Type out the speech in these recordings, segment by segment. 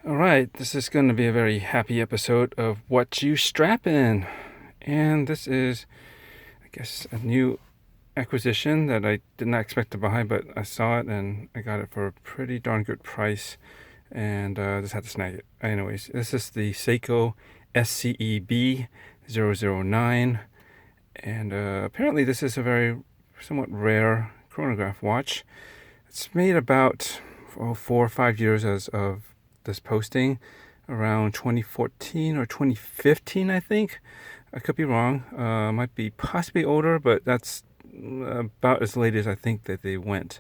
Alright, this is going to be a very happy episode of What You Strappin'. And this is, I guess, a new acquisition that I did not expect to buy, but I saw it and I got it for a pretty darn good price and just had to snag it. Anyways, this is the Seiko SCEB009. And apparently this is a very somewhat rare chronograph watch. It's made about 4 or 5 years as of this posting, around 2014 or 2015, I think. I could be wrong. Might be possibly older, but that's about as late as I think that they went.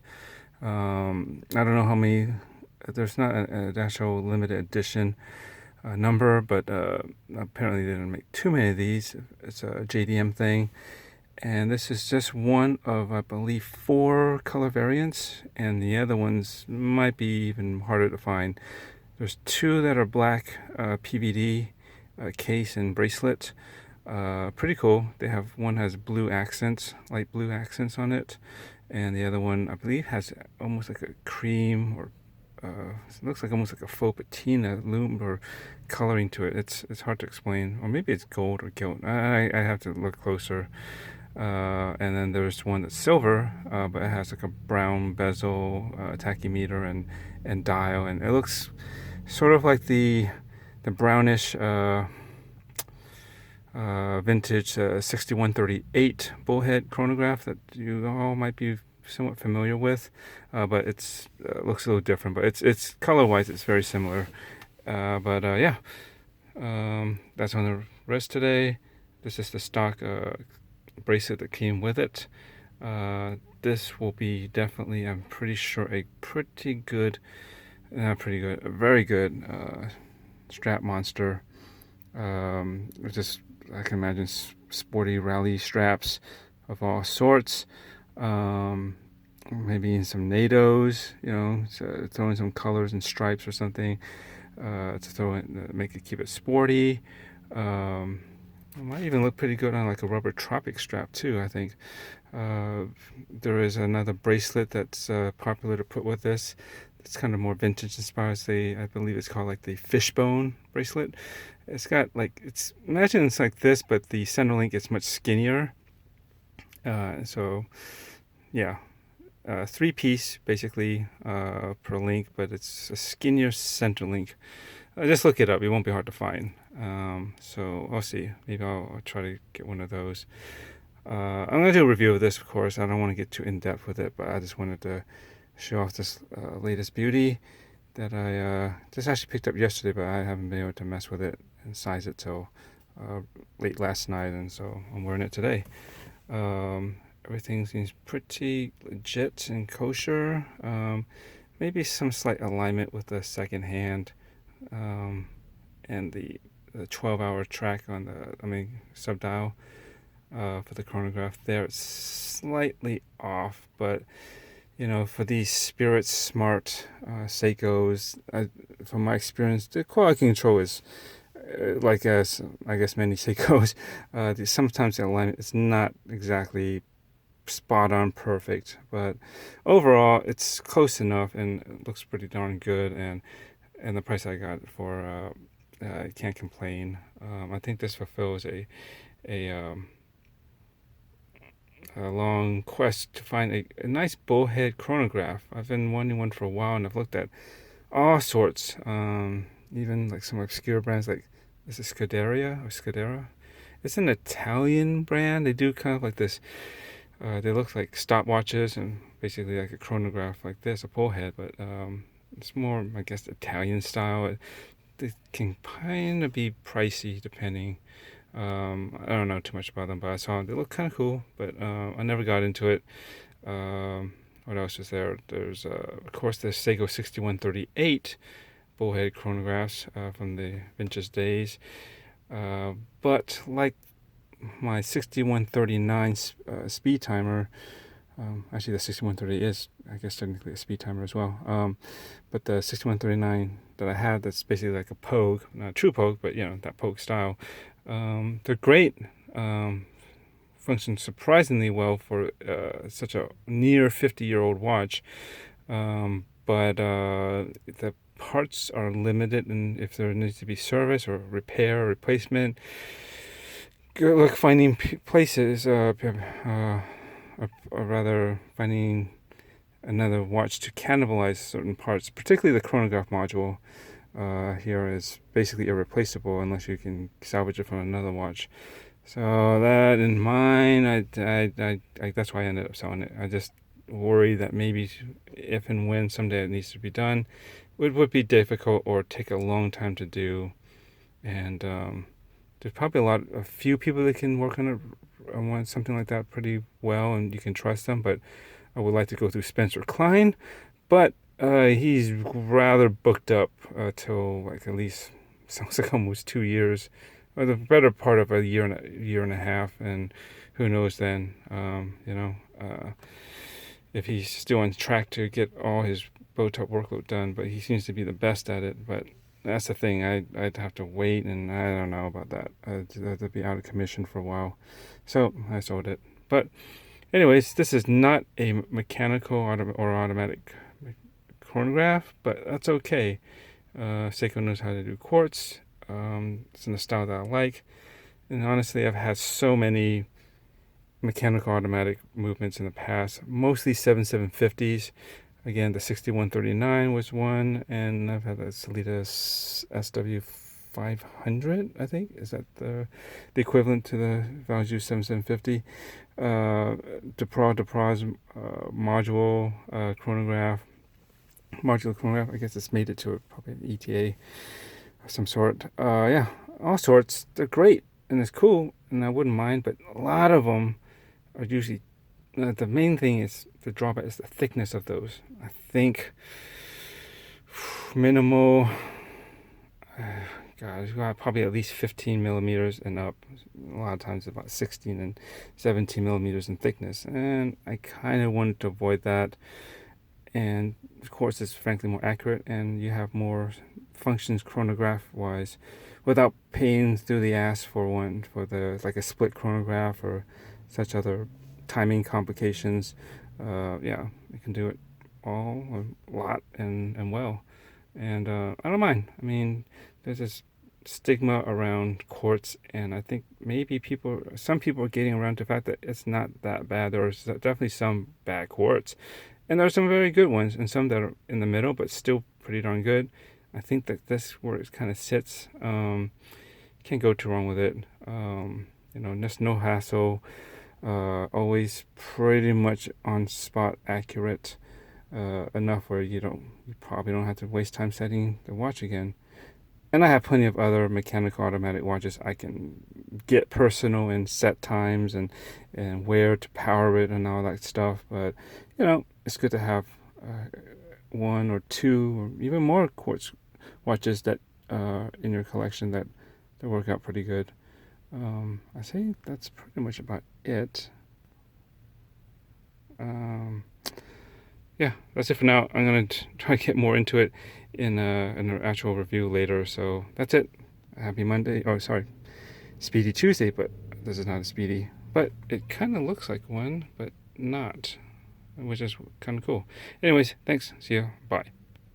I don't know how many. There's not an actual limited edition number, but apparently they didn't make too many of these. It's a JDM thing. And this is just one of, I believe, 4 color variants, and the other ones might be even harder to find. There's 2 that are black PVD case and bracelet. Pretty cool. One has blue accents, light blue accents on it, and the other one, I believe, has almost like a cream or it looks like almost like a faux patina loom or coloring to it. It's hard to explain, or maybe it's gold or gilt. I have to look closer. And then there's one that's silver, but it has like a brown bezel, tachymeter and dial, and it looks sort of like the brownish vintage 6138 bullhead chronograph that you all might be somewhat familiar with, but it's looks a little different. But it's color-wise, it's very similar. But yeah, that's on the wrist today. This is the stock bracelet that came with it. This will be definitely, I'm pretty sure, a pretty good, not pretty good, a very good strap monster. Just, I can imagine sporty rally straps of all sorts. Maybe some NATOs, so throw in some colors and stripes or something to throw in, make it keep it sporty. It might even look pretty good on like a rubber tropic strap too, I think. There is another bracelet that's popular to put with this. It's kind of more vintage inspired. I believe it's called like the fishbone bracelet. It's got like, imagine it's like this, but the center link is much skinnier. So yeah, 3-piece basically per link, but it's a skinnier center link. Just look it up. It won't be hard to find. So I'll see. Maybe I'll try to get one of those. I'm going to do a review of this, of course. I don't want to get too in-depth with it, but I just wanted to show off this latest beauty that I just actually picked up yesterday, but I haven't been able to mess with it and size it till late last night, and so I'm wearing it today. Everything seems pretty legit and kosher. Maybe some slight alignment with the second hand and the 12-hour track on the sub dial for the chronograph there. It's slightly off, but for these Spirit Smart Seikos, from my experience, the quality control is like as I guess many Seikos. Sometimes the alignment is not exactly spot on perfect, but overall it's close enough and it looks pretty darn good. And the price I got it for, I can't complain. I think this fulfills a long quest to find a nice bullhead chronograph. I've been wanting one for a while, and I've looked at all sorts, even like some obscure brands like, is it Scudera? It's an Italian brand. They do kind of like this. They look like stopwatches and basically like a chronograph like this, a bullhead, but it's more, I guess, Italian style. They can kind of be pricey depending. I don't know too much about them, but I saw them. They look kind of cool, but I never got into it. What else is there? There's, of course, the Seiko 6138 bullhead chronographs from the vintage days. But like my 6139 speed timer, actually the 6130 is, I guess, technically a speed timer as well. But the 6139 that I have, that's basically like a Pogue, not a true Pogue, but that Pogue style. They're great. Function surprisingly well for such a near 50-year-old watch. But the parts are limited, and if there needs to be service or repair or replacement, good luck finding places, or rather finding another watch to cannibalize certain parts, particularly the chronograph module. Here is basically irreplaceable unless you can salvage it from another watch. So that in mind, I that's why I ended up selling it. I just worry that maybe if and when someday it needs to be done, it would be difficult or take a long time to do. And there's probably a few people that can work on something like that pretty well, and you can trust them. But I would like to go through Spencer Klein, but he's rather booked up till like at least sounds like almost 2 years, or the better part of a year and a half, and who knows then. If he's still on track to get all his bow top workload done, but he seems to be the best at it. But that's the thing, I'd have to wait, and I don't know about that. I'd have to be out of commission for a while, so I sold it. But anyways, this is not a mechanical or automatic chronograph, but that's okay. Seiko knows how to do quartz. It's in the style that I like, and honestly, I've had so many mechanical automatic movements in the past, mostly 7750s. Again, the 6139 was one, and I've had the Sellita SW500, I think. Is that the equivalent to the Valjoux 7750? Depraz module chronograph. Modular chronograph. I guess it's made it to probably an ETA of some sort. Yeah, all sorts. They're great, and it's cool, and I wouldn't mind, but a lot of them are usually, the main thing is, the drawback is the thickness of those. I think minimal, God, it's got probably at least 15 millimeters and up. A lot of times about 16 and 17 millimeters in thickness, and I kind of wanted to avoid that. And of course, it's frankly more accurate, and you have more functions chronograph wise without paying through the ass for one, for the like a split chronograph or such other timing complications. Yeah, you can do it all, a lot, and well. And I don't mind. I mean, there's this stigma around quartz, and I think maybe some people are getting around to the fact that it's not that bad. There's definitely some bad quartz, and there are some very good ones, and some that are in the middle, but still pretty darn good. I think that this where it kind of sits. Can't go too wrong with it. Just no hassle. Always pretty much on spot accurate, enough where you probably don't have to waste time setting the watch again. And I have plenty of other mechanical automatic watches I can get personal and set times and where to power it and all that stuff. But it's good to have one or two or even more quartz watches that in your collection that work out pretty good. I say that's pretty much about it. Yeah, that's it for now. I'm gonna try to get more into it in an actual review later. So that's it. Happy Monday. Oh, sorry, Speedy Tuesday, but this is not a Speedy. But it kind of looks like one, but not, which is kind of cool. Anyways, thanks. See ya. Bye.